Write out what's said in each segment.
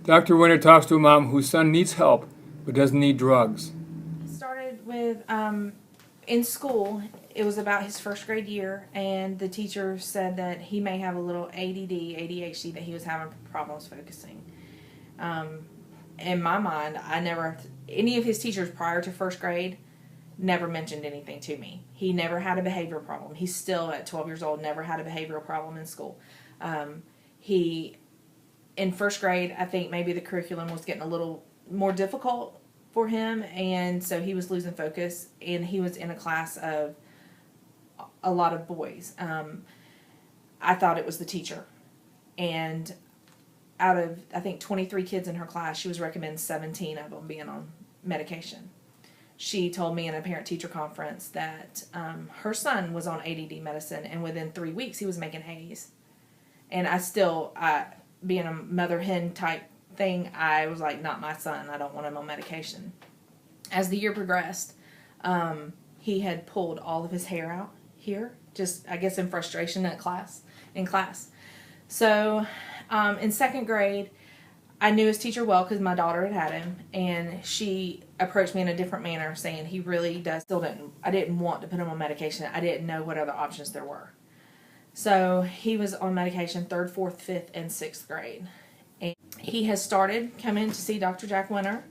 Dr. Winter talks to a mom whose son needs help but doesn't need drugs. Started with in school. It was about his first grade year, and the teacher said that he may have a little ADD, ADHD, that he was having problems focusing. In my mind, any of his teachers prior to first grade never mentioned anything to me. He never had a behavior problem. He's still at 12 years old, never had a behavioral problem in school. In first grade, I think maybe the curriculum was getting a little more difficult for him, and so he was losing focus, and he was in a class of a lot of boys. I thought it was the teacher, and out of, I think, 23 kids in her class, she was recommending 17 of them being on medication. She told me in a parent-teacher conference that her son was on ADD medicine, and within 3 weeks he was making A's. And being a mother-hen type thing, I was like, not my son. I don't want him on medication. As the year progressed, he had pulled all of his hair out here, just, I guess, in frustration in class. So in second grade, I knew his teacher well because my daughter had him, and she approached me in a different manner, saying he really does. I didn't want to put him on medication. I didn't know what other options there were. So he was on medication 3rd, 4th, 5th, and 6th grade. And he has started coming to see Dr. Jack Winter,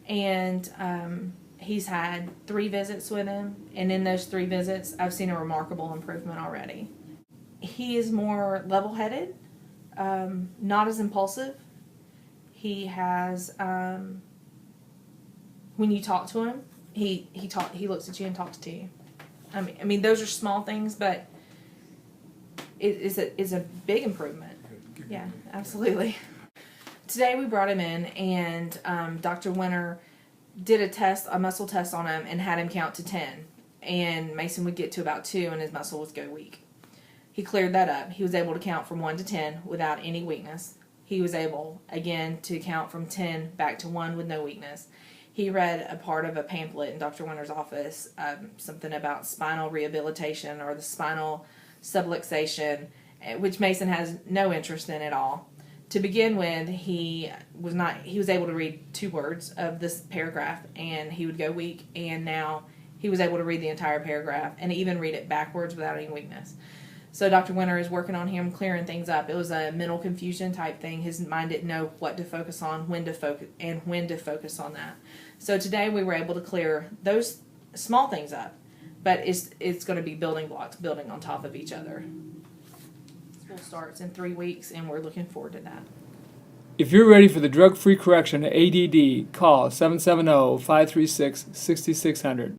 and he's had 3 visits with him, and in those 3 visits, I've seen a remarkable improvement already. He is more level-headed, not as impulsive. He has, when you talk to him, he looks at you and talks to you. I mean, those are small things, but it's a big improvement. Yeah, absolutely. Today we brought him in, and Dr. Winter did a muscle test on him, and had him count to 10. And Mason would get to about 2, and his muscle would go weak. He cleared that up. He was able to count from 1 to 10 without any weakness. He was able, again, to count from 10 back to 1 with no weakness. He read a part of a pamphlet in Dr. Winter's office, something about spinal rehabilitation or the spinal subluxation, which Mason has no interest in at all. To begin with, he was able to read 2 words of this paragraph, and he would go weak, and now he was able to read the entire paragraph and even read it backwards without any weakness. So Dr. Winter is working on him, clearing things up. It was a mental confusion type thing. His mind didn't know what to focus on, when to focus on that. So today we were able to clear those small things up, but it's going to be building blocks, building on top of each other. School starts in 3 weeks, and we're looking forward to that. If you're ready for the drug-free correction of ADD, call 770-536-6600.